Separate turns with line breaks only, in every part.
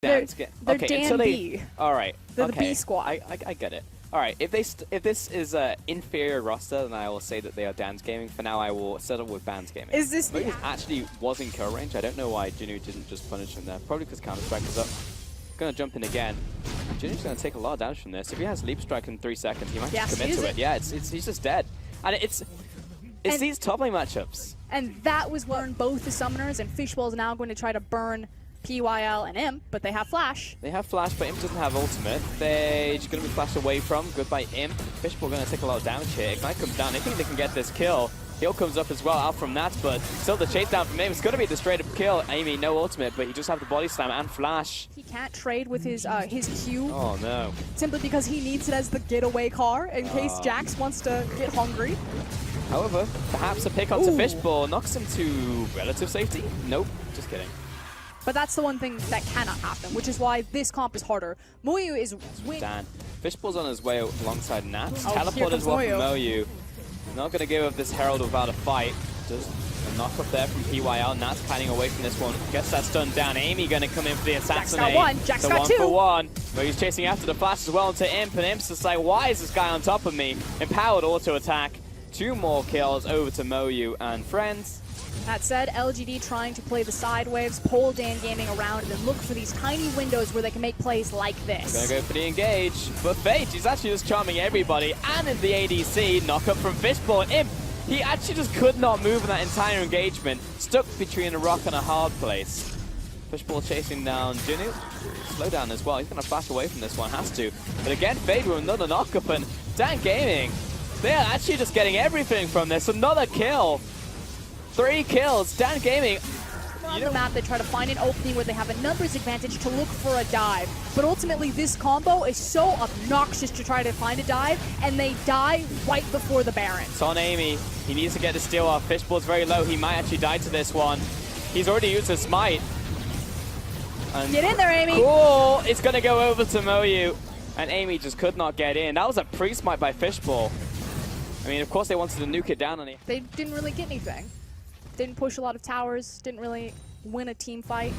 dance game.
They're
Okay,
Dan
until they.
B.
All right.
They're
okay.
the B squad.
I get it. All right. If this is an inferior roster, then I will say that they are Dance Gaming. For now, I will settle with Bands Gaming.
Is this
Moyu actually was in kill range. I don't know why Jinu didn't just punish him there. Probably because Counter Strike is up. Gonna jump in again. Jinu's gonna take a lot of damage from this. If he has Leap Strike in 3 seconds, he might just commit to it. Yeah, he's just dead. And it's these top lane matchups.
And that was what earned both the summoners, and Fishbowl is now going to try to burn PYL and Imp, but they have Flash.
They have Flash, but Imp doesn't have ultimate. They're just going to be flashed away from. Goodbye, Imp. Fishbowl going to take a lot of damage here. Ignite comes down. They think they can get this kill. Heal comes up as well out from that, but still the chase down from Imp. It's going to be the straight up kill. Amy, no ultimate, but he just have the body slam and Flash.
He can't trade with his Q.
Oh, no.
Simply because he needs it as the getaway car in case Jax wants to get hungry.
However, perhaps a pick onto Fishbowl knocks him to relative safety. Nope, just kidding.
But that's the one thing that cannot happen, which is why this comp is harder. Moyu is
Dan. Fishbowl's on his way alongside Nat.
Oh,
Teleport as well from Moyu. Not going to give up this Herald without a fight. Just a knock up there from PYL. Nat's panning away from this one. Gets that stun down. Amy going to come in for the assassinate.
Jax got one. Jax
the
got
one
two.
For one. Moyu's chasing after the flash as well into Imp. And Imp's just like, why is this guy on top of me? Empowered auto attack. 2 more kills over to Moyu and friends.
That said, LGD trying to play the side waves, pull Dan Gaming around, and then look for these tiny windows where they can make plays like this.
Gonna go for the engage, but Fate, he's actually just charming everybody, and in the ADC, knock up from Fishbowl. Imp, he actually just could not move in that entire engagement, stuck between a rock and a hard place. Fishbowl chasing down Jinu, slow down as well, he's gonna flash away from this one, has to. But again, Fate with another knock up, and Dan Gaming, they're actually just getting everything from this, another kill. 3 kills, Dan Gaming.
On the map, they try to find an opening where they have a numbers advantage to look for a dive. But ultimately, this combo is so obnoxious to try to find a dive, and they die right before the Baron.
It's on Amy. He needs to get the steal off. Fishbowl's very low. He might actually die to this one. He's already used his smite. And
get in there, Amy.
Cool. It's going to go over to Moyu. And Amy just could not get in. That was a pre-smite by Fishbowl. I mean, of course, they wanted to nuke it down on him.
They didn't really get anything. Didn't push a lot of towers, didn't really win a team fight.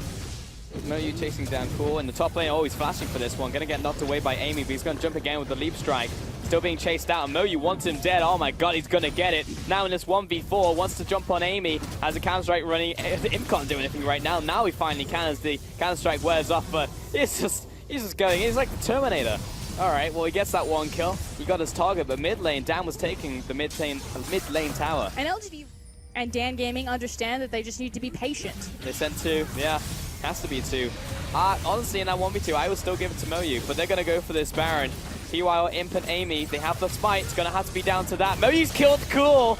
Moyu chasing down Cool in the top lane. Oh, he's flashing for this one. Gonna get knocked away by Amy, but he's gonna jump again with the leap strike. Still being chased out. Moyu wants him dead. Oh my god, he's gonna get it. Now in this 1v4, wants to jump on Amy as the counter strike running. Imp can't do anything right now. Now he finally can as the counter strike wears off, but he's just going. He's like the Terminator. All right, well he gets that 1 kill. He got his target, but mid lane, Dan was taking the mid lane tower.
And LGD and Dan Gaming understand that they just need to be patient.
They sent 2, yeah, has to be 2. Honestly, in that 1v2, I would still give it to Moyu, but they're going to go for this Baron. PYL, Imp, and Amy, they have the smite. It's going to have to be down to that. Moyu's killed Cool.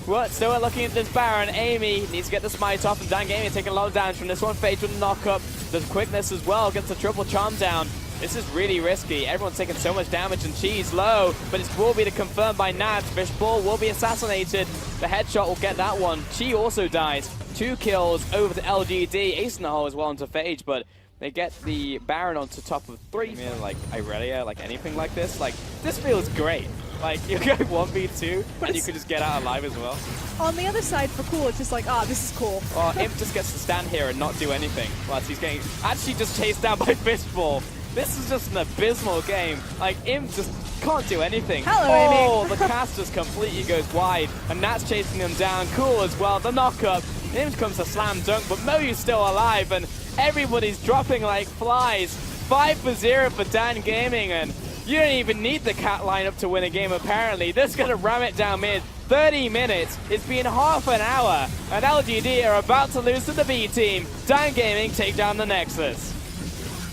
What? Still we're looking at this Baron. Amy needs to get the smite off, and Dan Gaming taking a lot of damage from this one. Phage with a knock up. There's quickness as well. Gets the triple charm down. This is really risky. Everyone's taking so much damage, and Chi's low, but it will be confirmed by Nat. Fishbowl will be assassinated. The headshot will get that one. Chi also dies. 2 kills over to LGD. Ace in the hole as well into Phage, but they get the Baron onto top of 3. I mean, like Irelia, like anything like this. Like, this feels great. Like, you go 1v2, and you can just get out alive as well.
On the other side, for Cool, it's just like, this is cool.
Well, Imp just gets to stand here and not do anything. Plus, he's getting actually just chased down by Fishbowl. This is just an abysmal game. Like, Imp just can't do anything.
Hello, Amy.
Oh, the cast just completely goes wide. And Nat's chasing them down. Cool as well. The knock-up. Imp comes a slam dunk, but Moyu's still alive. And everybody's dropping like flies. 5-0 for Dan Gaming. And you don't even need the cat lineup to win a game, apparently. They're just going to ram it down mid. 30 minutes. It's been half an hour. And LGD are about to lose to the B team. Dan Gaming take down the Nexus.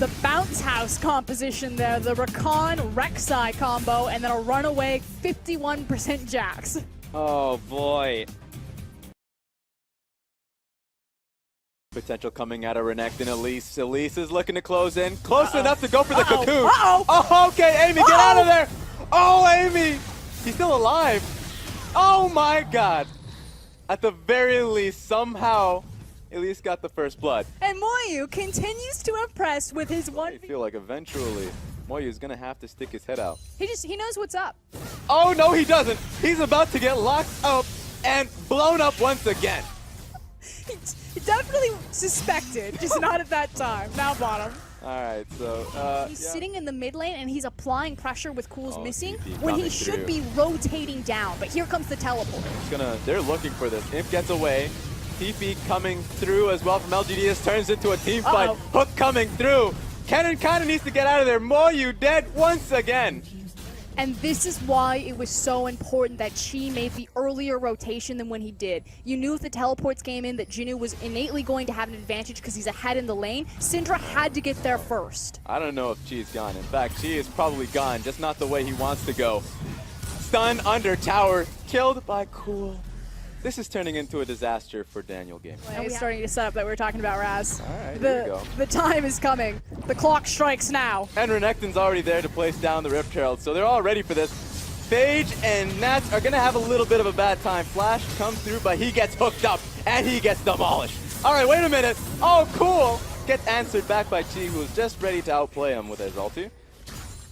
The bounce house composition there, the Rakan Rek'Sai combo, and then a runaway 51% Jax.
Oh boy.
Potential coming out of Renekton. Elise is looking to close in. Close enough to go for the cocoon. Oh, okay, Amy, get out of there. Oh, Amy. He's still alive. Oh my god. At the very least, somehow, Elise got the first blood.
And Moyu continues to impress with his
I feel like eventually Moyu's gonna have to stick his head out.
He knows what's up.
Oh no, he doesn't. He's about to get locked up and blown up once again.
He definitely suspected, just not at that time. Now bottom.
Alright, so,
He's sitting in the mid lane and he's applying pressure with Cool's missing
TP
when he
coming
should
through.
be rotating down. But here comes the teleport.
They're looking for this. Imp gets away. TP coming through as well from LGD. This turns into a team fight. Hook coming through. Kennen kind of needs to get out of there. Moyu dead once again.
And this is why it was so important that Chi made the earlier rotation than when he did. You knew if the teleports came in that Jinnu was innately going to have an advantage because he's ahead in the lane. Syndra had to get there first.
I don't know if Chi's gone. In fact, Chi is probably gone, just not the way he wants to go. Stun under tower, killed by Cool. This is turning into a disaster for Daniel Game.
It's starting to set up that we were talking about, Raz.
All right, here we go.
The time is coming. The clock strikes now.
And Renekton's already there to place down the Rift Herald, so they're all ready for this. Phage and Nats are going to have a little bit of a bad time. Flash comes through, but he gets hooked up, and he gets demolished. All right, wait a minute. Oh, Cool gets answered back by Chi, who is just ready to outplay him with his ulti.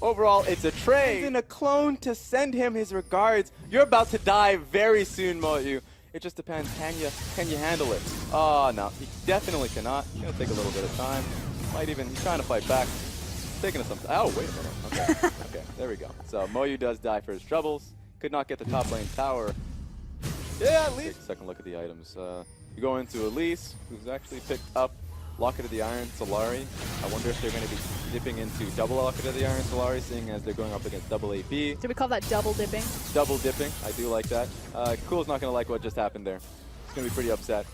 Overall, it's a trade and a clone to send him his regards. You're about to die very soon, Moyu. It just depends. Can you handle it? Oh, no. He definitely cannot. It's going to take a little bit of time. Might even, he's trying to fight back. Taking some, oh, wait a minute. Okay, okay, there we go. So Moyu does die for his troubles. Could not get the top lane tower. Yeah, at least. Second look at the items. You go into Elise, who's actually picked up Locket of the Iron Solari. I wonder if they're going to be dipping into double Locket of the Iron Solari, seeing as they're going up against double AP.
Do we call that double dipping?
Double dipping, I do like that. Cool's not going to like what just happened there. He's going to be pretty upset.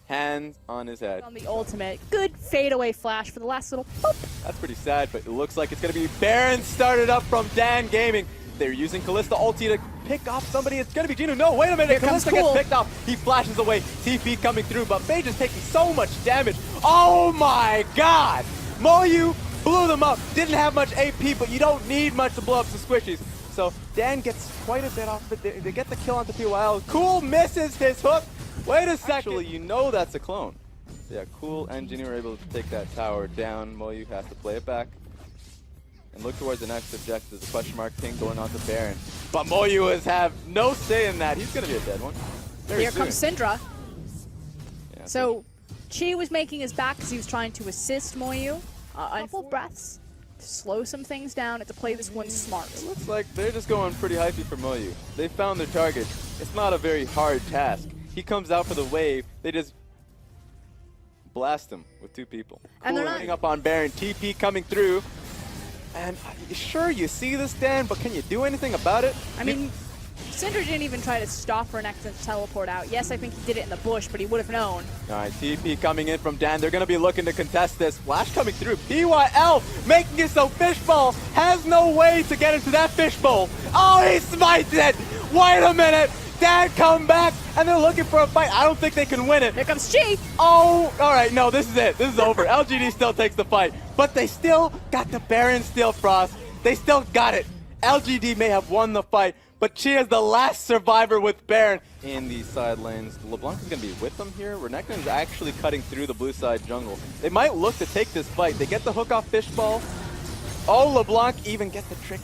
Hands on his head.
On the ultimate. Good fadeaway flash for the last little boop.
That's pretty sad, but it looks like it's going to be Baron started up from Dan Gaming. They're using Kalista ulti to pick off somebody. It's going to be Jinnu. No, wait a minute. Kalista gets picked off. He flashes away. TP coming through, but Phage is taking so much damage. Oh my god! Moyu blew them up. Didn't have much AP, but you don't need much to blow up some squishies. So Dan gets quite a bit off, but they get the kill onto PYL. Cool misses his hook. Wait a second. Actually, you know that's a clone. So yeah, Cool and Jinnu are able to take that tower down. Moyu has to play it back and look towards the next objective. The question mark ping going on to Baron. But Moyu have no say in that. He's going to be a dead one.
Here comes Syndra.
Yeah,
so Chi was making his back because he was trying to assist Moyu. A couple of breaths to slow some things down and to play this one smart.
It looks like they're just going pretty hypey for Moyu. They found their target. It's not a very hard task. He comes out for the wave. They just blast him with two people.
And they're
not up on Baron. TP coming through. And sure, you see this, Dan, but can you do anything about it?
I mean, Syndra didn't even try to stop Renekton's teleport out. Yes, I think he did it in the bush, but he would have known.
All right, TP coming in from Dan. They're going to be looking to contest this. Flash coming through. PYL making it so Fishbowl has no way to get into that fishbowl. Oh, he smites it. Wait a minute. Dan come back, and they're looking for a fight. I don't think they can win it.
Here comes Chi.
Oh, all right. No, this is it. This is over. LGD still takes the fight, but they still got the Baron Steel Frost. They still got it. LGD may have won the fight, but Chi is the last survivor with Baron. In the side lanes, LeBlanc is going to be with them here. Renekton is actually cutting through the blue side jungle. They might look to take this fight. They get the hook off Fishball. Oh, LeBlanc even gets the trick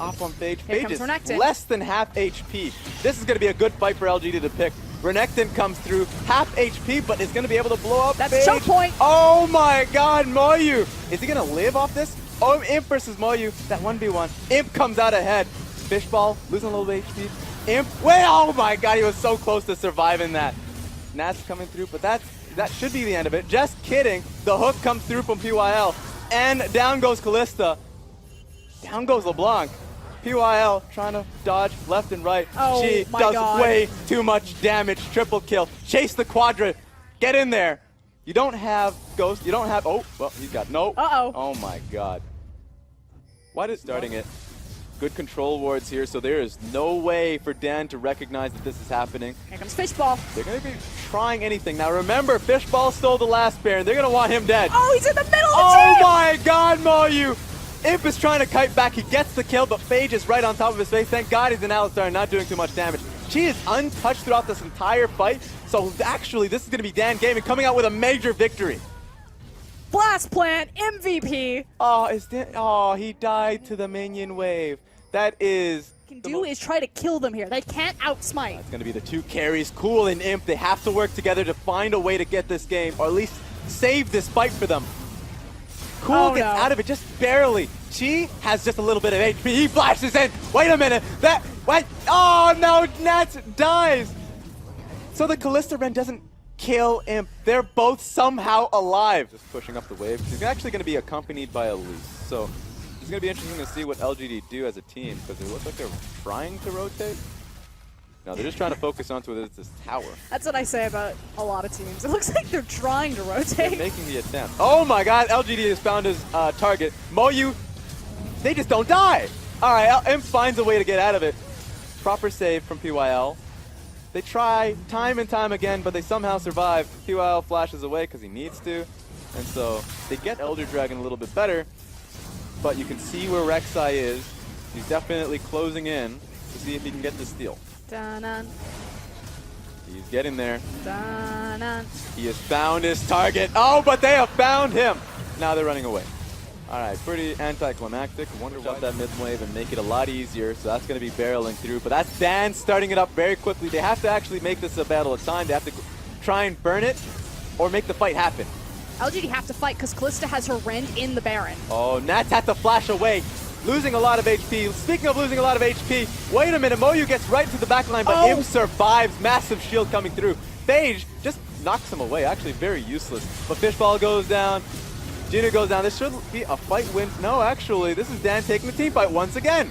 off on Phage. Phage is
Renekton.
Less than half HP. This is going to be a good fight for LGD to pick. Renekton comes through, half HP, but is going to be able to blow up
That's
Phage.
choke point.
Oh my god, Moyu! Is he going to live off this? Oh, Imp versus Moyu, that 1v1. Imp comes out ahead. Fishball, losing a little bit of HP. Imp, wait, oh my god, he was so close to surviving that. Nat's coming through, but that should be the end of it. Just kidding. The hook comes through from PYL, and down goes Kalista. Down goes LeBlanc. PYL trying to dodge left and right.
Oh,
she
my
does
God.
way too much damage. Triple kill. Chase the quadra. Get in there. You don't have Ghost. You don't have... Oh, well, he's got... No.
Uh-oh.
Oh, my God. Why did starting it? Good control wards here, so there is no way for Dan to recognize that this is happening.
Here comes Fishball.
They're going to be trying anything. Now, remember, Fishball stole the last Baron. They're going to want him dead.
Oh, he's in the middle of the
Oh
team!
my god, Moyu! Imp is trying to kite back. He gets the kill, but Phage is right on top of his face. Thank God he's an Alistar and not doing too much damage. She is untouched throughout this entire fight, so actually this is going to be Dan Gaming coming out with a major victory.
Blast Plant, MVP.
Oh, he died to the minion wave. That is...
Can do is try to kill them here. They can't outsmite.
It's going to be the two carries, Cool and Imp. They have to work together to find a way to get this game, or at least save this fight for them. Cool
Oh,
gets
no.
out of it just barely. Chi has just a little bit of HP. He flashes in. Wait a minute. What? Oh no, Nats dies. So the Callista Ren doesn't kill Imp. They're both somehow alive. Just pushing up the wave. He's actually going to be accompanied by Elise. So it's going to be interesting to see what LGD do as a team because it looks like they're trying to rotate. No, they're just trying to focus onto this tower.
That's what I say about a lot of teams. It looks like they're trying to
They're
rotate.
making the attempt. Oh my god, LGD has found his target. Moyu, they just don't die. All right, Imp finds a way to get out of it. Proper save from PYL. They try time and time again, but they somehow survive. PYL flashes away because he needs to. And so they get Elder Dragon a little bit better, but you can see where Rek'Sai is. He's definitely closing in to see if he can get the steal.
Dun-dun,
He's getting there.
dun-dun.
He has found his target. Oh, but they have found him. Now they're running away. All right, pretty anticlimactic. Wonder why that mid wave and make it a lot easier. So that's going to be barreling through. But that's Dan starting it up very quickly. They have to actually make this a battle of time. They have to try and burn it or make the fight happen.
LGD have to fight because Callista has her Rend in the Baron.
Oh, Nats had to flash away. Losing a lot of HP. Speaking of losing a lot of HP, wait a minute. Moyu gets right to the back line, but Imp survives. Massive shield coming through. Phage just knocks him away. Actually, very useless. But Fishball goes down. Gina goes down. This should be a fight win. No, actually, this is Dan taking the team fight once again.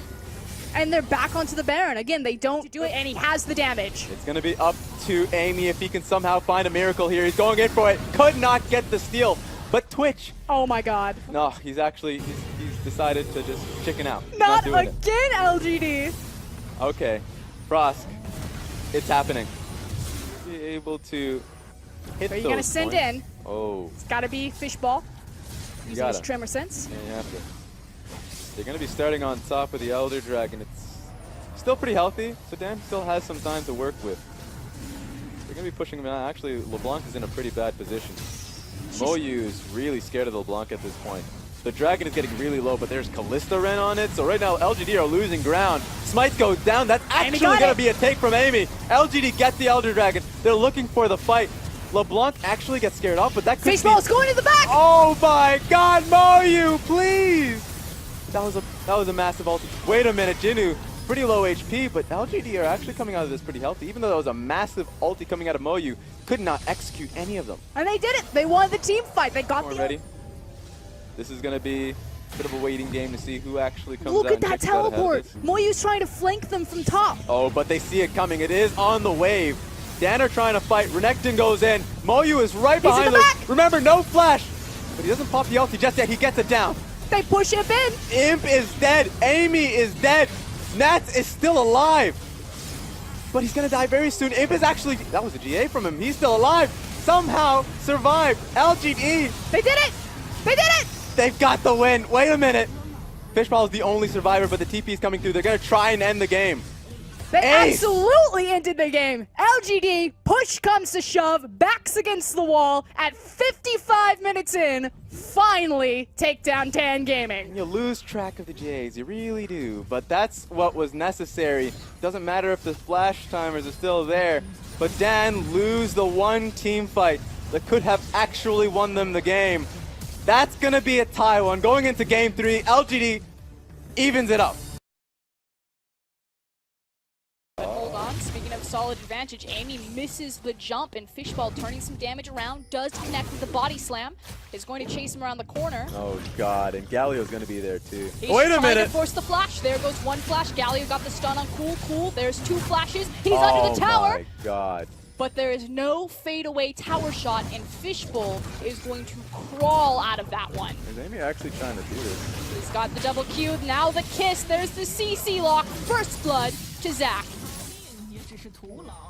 And they're back onto the Baron. Again, they don't do it, and he has the damage.
It's going to be up to Amy if he can somehow find a miracle here. He's going in for it. Could not get the steal. But Twitch.
Oh my god.
No, he's decided to just chicken out. He's
Not
doing it.
again, LGD.
Okay, Frosk, it's happening. Be able to hit
Are you
those
gonna send
points.
in?
Oh,
It's gotta be Fishball. Using his
gotta.
Tremor Sense.
yeah, you have to. They're gonna be starting on top of the Elder Dragon. It's still pretty healthy, so Dan still has some time to work with. They're gonna be pushing him out. Actually, LeBlanc is in a pretty bad position. Moyu is really scared of LeBlanc at this point. The Dragon is getting really low, but there's Callista Ren on it. So right now, LGD are losing ground. Smite goes down. That's actually going to be a take from Amy. LGD get the Elder Dragon. They're looking for the fight. LeBlanc actually gets scared off, but that could
Fishball is going to the back.
Oh my god, Moyu, please! That was a massive ulti. Wait a minute, Jinu, pretty low HP, but LGD are actually coming out of this pretty healthy. Even though that was a massive ulti coming out of Moyu, could not execute any of them.
And they did it. They won the team fight. They got
We're
the
ready. This is going to be a bit of a waiting game to see who actually comes
Look
out
at
and
that
checks out ahead of
teleport.
this.
Moyu's trying to flank them from top.
Oh, but they see it coming. It is on the wave. Dan are trying to fight. Renekton goes in. Moyu is right behind
in the
them.
back.
Remember, no flash. But he doesn't pop the ulti just yet. He gets it down.
They push him in.
Imp is dead. Amy is dead. Nats is still alive. But he's going to die very soon. Imp is actually... That was a GA from him. He's still alive. Somehow survived. LGD.
They did it. They did it.
They've got the win. Wait a minute. Fishball is the only survivor, but the TP is coming through. They're going to try and end the game.
They
Ace.
absolutely ended the game. LGD, push comes to shove, backs against the wall. At 55 minutes in, finally take down Dan Gaming.
You lose track of the GAs, you really do. But that's what was necessary. Doesn't matter if the flash timers are still there. But Dan lose the one team fight that could have actually won them the game. That's going to be a tie one. Going into game 3, LGD evens it up.
But hold on, speaking of solid advantage, Amy misses the jump and Fishball turning some damage around, does connect with the body slam, is going to chase him around the corner.
Oh god, and Galio's going to be there too.
He's
Wait a
trying
minute!
to force the flash. There goes one flash. Galio got the stun on Cool. There's 2 flashes. He's under the tower.
Oh my god.
But there is no fadeaway tower shot, and Fishbowl is going to crawl out of that one.
Is Amy actually trying to do this?
He's got the double Q, now the kiss, there's the CC lock, first blood to Zach.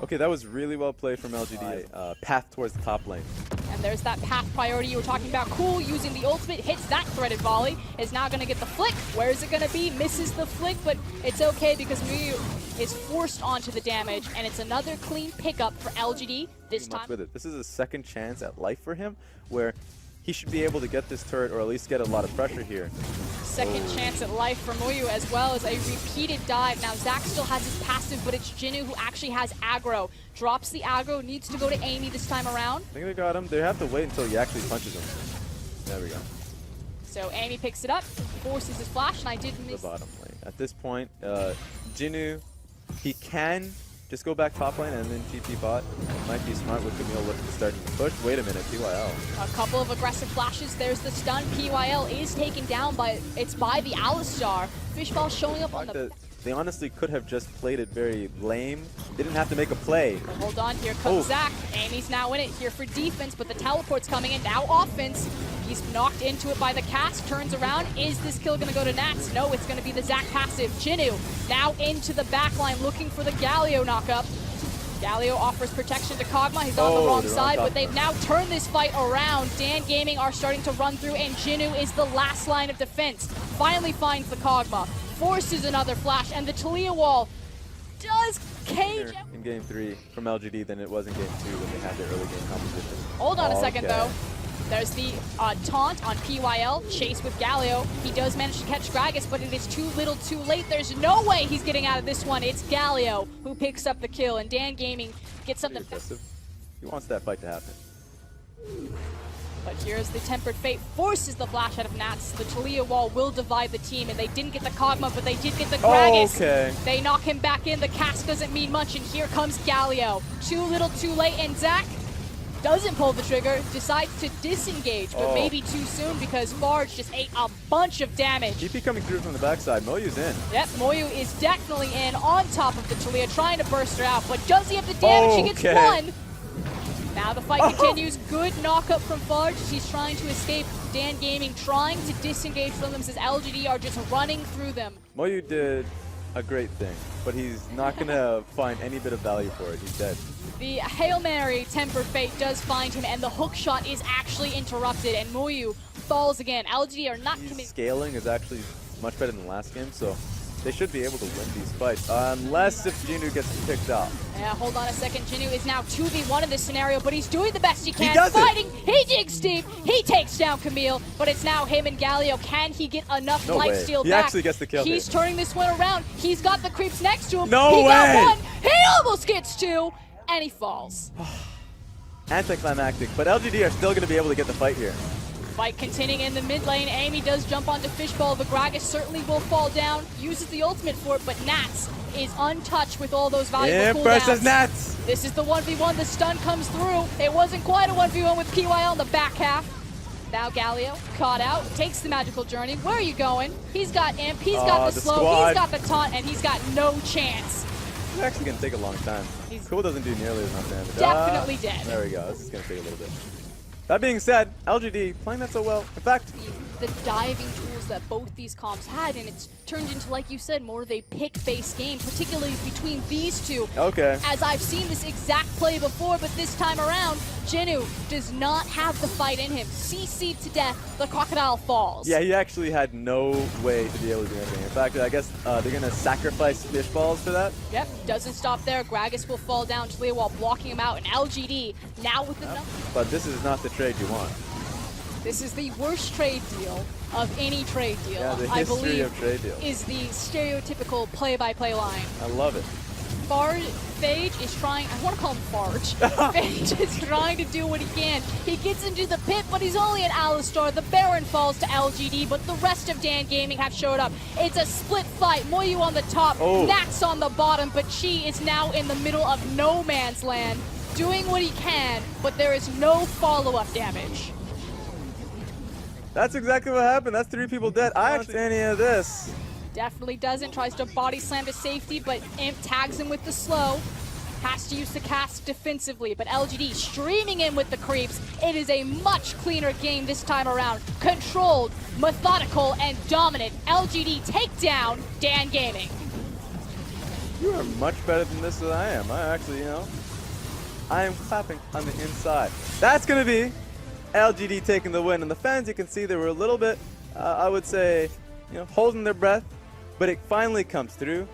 Okay, that was really well played from LGD. Path towards the top lane.
And there's that path priority you were talking about. Cool using the ultimate, hits that threaded volley, is now going to get the flick. Where is it going to be? Misses the flick, but it's okay because Miyu is forced onto the damage, and it's another clean pickup for LGD this time.
With it. This is a second chance at life for him, where he should be able to get this turret or at least get a lot of pressure here.
Second chance at life for Muyu, as well as a repeated dive. Now Zach still has his passive, but it's Jinu who actually has aggro. Drops the aggro, needs to go to Amy this time around.
I think they got him. They have to wait until he actually punches him. There we go.
So Amy picks it up, forces his flash, and I did
The
miss.
bottom lane. At this point, Jinu, he can just go back top lane and then TP bot. Might be smart with Camille looking to start the push. Wait a minute, PYL.
A couple of aggressive flashes. There's the stun. PYL is taken down by the Alistar. Fishball showing up on the.
They honestly could have just played it very lame. They didn't have to make a play.
Well, hold on, here comes Zach. Amy's now in it here for defense, but the teleport's coming in. Now offense. He's knocked into it by the cast, turns around. Is this kill gonna go to Nats? No, it's gonna be the Zach passive. Jinu now into the backline looking for the Galio knockup. Galio offers protection to Kog'Maw. He's on the wrong side, but they've now turned this fight around. Dan Gaming are starting to run through, and Jinu is the last line of defense. Finally finds the Kog'Maw, forces another flash, and the Talia wall does cage.
In game 3 from LGD than it was in game 2 when they had their early game competition.
Hold on a second, though. There's the taunt on PYL, chase with Galio. He does manage to catch Gragas, but it is too little too late. There's no way he's getting out of this one. It's Galio who picks up the kill, and Dan Gaming gets something.
He wants that fight to happen.
But here's the Tempered Fate, forces the flash out of Nats. The Talia wall will divide the team, and they didn't get the Kog'Maw, but they did get the Gragas.
Okay.
They knock him back in. The cast doesn't mean much, and here comes Galio. Too little too late, and Zach doesn't pull the trigger, decides to disengage, but maybe too soon because Farge just ate a bunch of damage.
TP coming through from the backside. Moyu's in.
Yep, Moyu is definitely in on top of the Talia, trying to burst her out, but does he have the damage? He gets one. Now the fight continues. Good knockup from Farge. She's trying to escape. Dan Gaming trying to disengage from them as LGD are just running through them.
Moyu did a great thing, but he's not going to find any bit of value for it. He's dead.
The Hail Mary Tempered Fate does find him, and the hook shot is actually interrupted, and Moyu falls again. LGD are not committing.
Scaling is actually much better than last game, so they should be able to win these fights, unless if Jinu gets picked up.
Yeah, hold on a second. Jinu is now 2v1 in this scenario, but he's doing the best he can.
He does
fighting. He digs deep. He takes down Camille, but it's now him and Galio. Can he get enough lifesteal back?
He actually gets the kill.
He's turning this one around. He's got the creeps next to him.
No
he
way.
got one. He almost gets two, and he falls.
Anticlimactic, but LGD are still going to be able to get the fight here.
Fight continuing in the mid lane. Amy does jump onto Fishball. The Gragas certainly will fall down. Uses the ultimate for it, but Nats is untouched with all those valuable cooldowns.
Versus Nats.
This is the 1v1. The stun comes through. It wasn't quite a 1v1 with PYL in the back half. Now Galio caught out, takes the magical journey. Where are you going? He's got imp, he's got the slow,
squad.
he's got the taunt, and he's got no chance.
It's actually going to take a long time. Cool doesn't do nearly as much damage.
Definitely dead.
There we go. This is going to take a little bit. That being said, LGD playing that so well. In fact,
the diving tools that both these comps had, and it's turned into, like you said, more of a pick-based game, particularly between these two.
Okay.
As I've seen this exact play before, but this time around, Jinu does not have the fight in him. CC'd to death, the crocodile falls.
Yeah, he actually had no way to be able to do anything. In fact, I guess they're going to sacrifice fish balls for that.
Yep, doesn't stop there. Gragas will fall down to Leo while blocking him out, and LGD now with the number.
But this is not the trade you want.
This is the worst trade deal of any trade deal,
Yeah, the
I
history
believe,
of trade deals.
is the stereotypical play-by-play line.
I love it.
Phage is trying, I want to call him Farge. Phage is trying to do what he can. He gets into the pit, but he's only an Alistar. The Baron falls to LGD, but the rest of Dan Gaming have showed up. It's a split fight. Moyu on the top, Nax on the bottom, but Chi is now in the middle of no man's land, doing what he can, but there is no follow-up damage.
That's exactly what happened. That's 3 people dead. I actually any of this.
Definitely doesn't. Tries to body slam to safety, but Imp tags him with the slow. Has to use the cast defensively, but LGD streaming in with the creeps. It is a much cleaner game this time around. Controlled, methodical, and dominant. LGD take down Dan Gaming.
You are much better than this than I am. I actually, I am clapping on the inside. That's going to be LGD taking the win. And the fans, you can see they were a little bit, I would say, holding their breath. But it finally comes through.